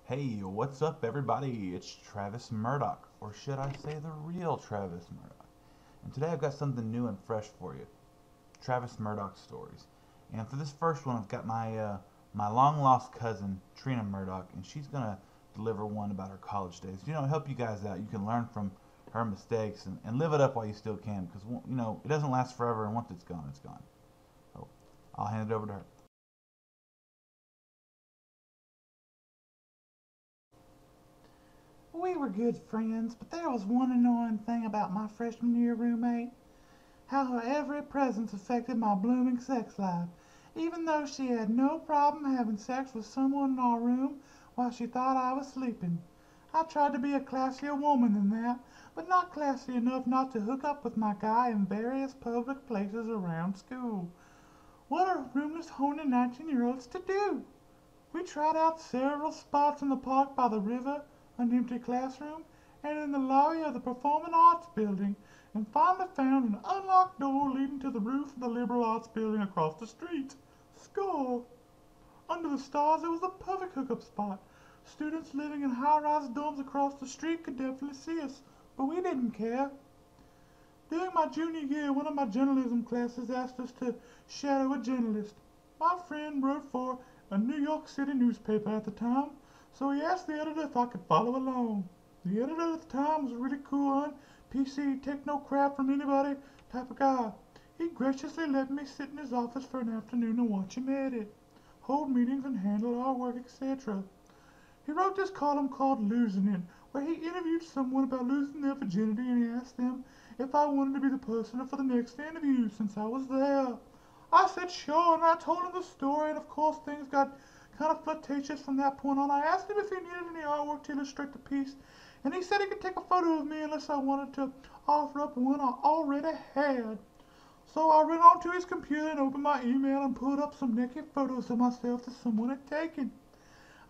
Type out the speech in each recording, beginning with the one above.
Hey, what's up, everybody? It's Travis Murdock, or should I say the real Travis Murdock? And today I've got something new and fresh for you, Travis Murdock stories. And for this first one, I've got my long lost cousin Trina Murdock, and she's gonna deliver one about her college days. Help you guys out. You can learn from her mistakes and live it up while you still can, because it doesn't last forever, and once it's gone, it's gone. So I'll hand it over to her. We were good friends, but there was one annoying thing about my freshman year roommate. How her every presence affected my blooming sex life, even though she had no problem having sex with someone in our room while she thought I was sleeping. I tried to be a classier woman than that, but not classy enough not to hook up with my guy in various public places around school. What are roomless, horny 19-year-olds to do? We tried out several spots in the park by the river, an empty classroom, and in the lobby of the Performing Arts Building, and finally found an unlocked door leading to the roof of the Liberal Arts Building across the street. Score! Under the stars, it was a perfect hookup spot. Students living in high-rise dorms across the street could definitely see us, but we didn't care. During my junior year, one of my journalism classes asked us to shadow a journalist. My friend wrote for a New York City newspaper at the time, so he asked the editor if I could follow along. The editor at the time was a really cool, PC, take no crap from anybody type of guy. He graciously let me sit in his office for an afternoon and watch him edit, hold meetings and handle our work, etc. He wrote this column called Losing It, where he interviewed someone about losing their virginity, and he asked them if I wanted to be the person for the next interview since I was there. I said sure, and I told him the story, and of course things got kind of flirtatious from that point on. I asked him if he needed any artwork to illustrate the piece, and he said he could take a photo of me unless I wanted to offer up one I already had. So I ran onto his computer and opened my email and pulled up some naked photos of myself that someone had taken.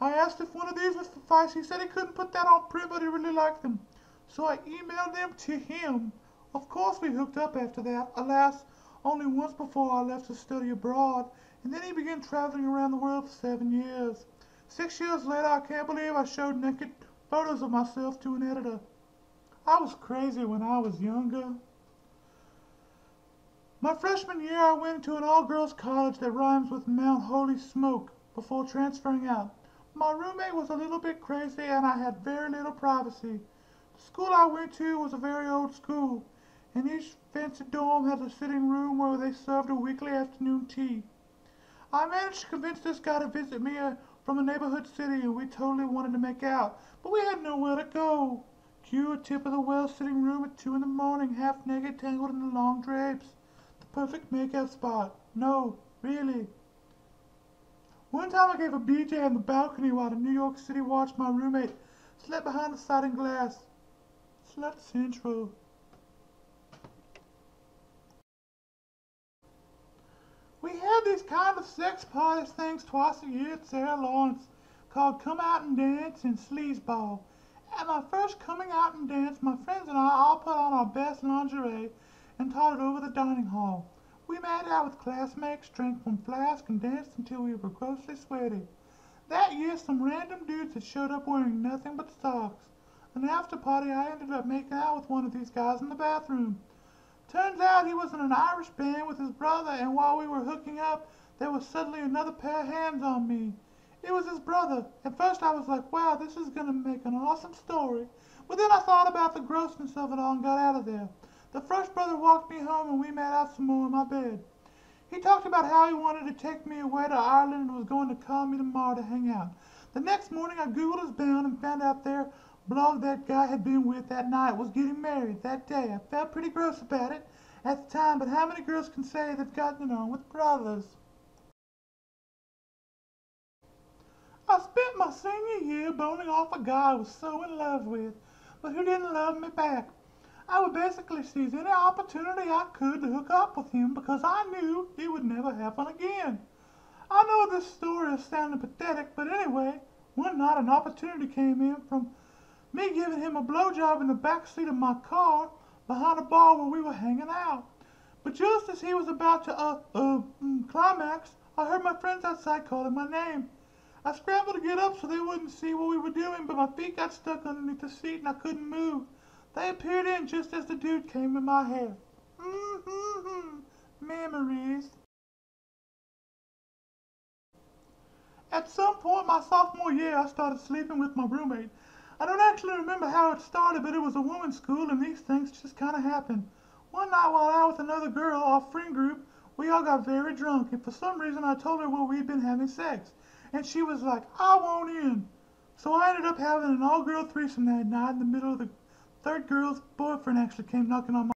I asked if one of these would suffice. He said he couldn't put that on print, but he really liked them. So I emailed them to him. Of course we hooked up after that, alas, only once before I left to study abroad, and then he began traveling around the world for 7 years. 6 years later, I can't believe I showed naked photos of myself to an editor. I was crazy when I was younger. My freshman year, I went to an all-girls college that rhymes with Mount Holy Smoke before transferring out. My roommate was a little bit crazy and I had very little privacy. The school I went to was a very old school, and each fancy dorm had a sitting room where they served a weekly afternoon tea. I managed to convince this guy to visit me from a neighborhood city, and we totally wanted to make out, but we had nowhere to go. Cue a tip of the well sitting room at 2 in the morning, half naked, tangled in the long drapes. The perfect makeout spot. No, really. One time I gave a BJ on the balcony while the New York City watch my roommate slept behind the sliding glass. Slut Central. We had these kind of sex parties things twice a year at Sarah Lawrence called Come Out and Dance and Sleazeball. At my first coming out and dance, my friends and I all put on our best lingerie and totted over the dining hall. We made out with classmates, drank from flasks, and danced until we were grossly sweaty. That year, some random dudes had showed up wearing nothing but socks. An after party, I ended up making out with one of these guys in the bathroom. Turns out he was in an Irish band with his brother, and while we were hooking up, there was suddenly another pair of hands on me. It was his brother. At first I was like, wow, this is gonna make an awesome story. But then I thought about the grossness of it all and got out of there. The first brother walked me home and we made out some more in my bed. He talked about how he wanted to take me away to Ireland and was going to call me tomorrow to hang out. The next morning I googled his band and found out their blog that guy had been with that night was getting married that day. I felt pretty gross about it at the time, but how many girls can say they've gotten it on with brothers? I spent my senior year boning off a guy I was so in love with, but who didn't love me back. I would basically seize any opportunity I could to hook up with him because I knew it would never happen again. I know this story is sounding pathetic, but anyway, one night an opportunity came in from me giving him a blowjob in the back seat of my car behind a bar where we were hanging out. But just as he was about to climax, I heard my friends outside calling my name. I scrambled to get up so they wouldn't see what we were doing, but my feet got stuck underneath the seat and I couldn't move. They appeared in just as the dude came in my hair. Memories. At some point my sophomore year, I started sleeping with my roommate. I don't actually remember how it started, but it was a women's school and these things just kind of happened. One night while out with another girl, our friend group, we all got very drunk, and for some reason I told her we'd been having sex. And she was like, I want in. So I ended up having an all-girl threesome that night. In the middle of the third girl's boyfriend actually came knocking on my